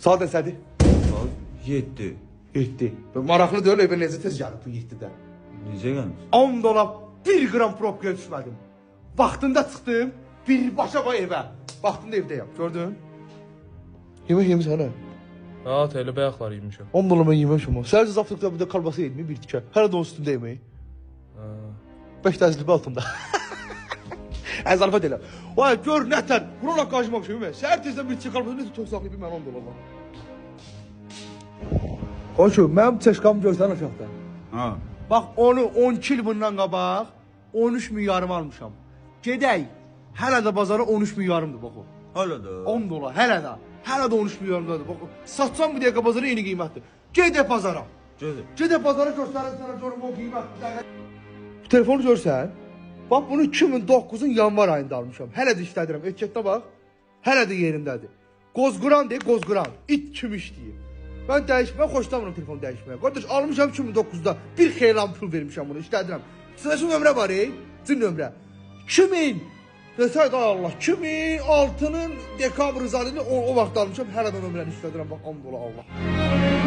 Saat əsədir. Saat 7. 7. Maraqlı deyil, evə necə tez gəlib bu 7-də. Necə gəlmiş? 10 dolar 1 qram propkaya düşmədim. Vaxtında çıxdım, birbaşa bu evə. Vaxtında evdəyəm, gördün? Yemək yemişsən, hə? Ha, elə bayaqlar yemişəm. 10 dolar mən yeməmişəm. Səhər zavtlıqda bir də kalbasa yedim, bir tikə. Hələ də onun üstündə yemək. 5 təzlibi altında. Əzalifət elə. Vay, gör nətən, buna qarşımamışım. Səhər tezdən bir tikə kalbasa necə tox saxlayıb, mən 10 dolar var. Qoşu, mənim çeşkamı görsən aşağıda. Ha. Bax, onu 12 il bundan qabaq 13 min yarım almışam. Gedək, hələ də bazara 13 min yarımdır, bax o. Hala da. 10 dolar, hələ də. Hələ də 13 min yarımdadır, bax o. Satsan bu dəqiqə bazara yeni qiymətdir. Gedək bazara. Gedir. Gedək bazara göstərin sənə görüm o qiymətdir. Bu telefonu görsən, bax bunu 2009-un yanvar ayında almışam. Hələ də işlədirəm, etiketdə bax. Hələ də yerindədir. Qozquran deyil, qozquran. İt kimi işləyir. Mən xoşlamıram telefonu dəyişməyə. Qardaş, almışam 2009-da. Bir xeylan pul vermişəm bunu, işlədirəm. Sırası nömrə var, cin nömrə. 2000, desək Allah, 2006-nın dekabr zarını o vaxt almışam. Hələ də nömrəni işlədirəm, bax, 10 dolar Allah.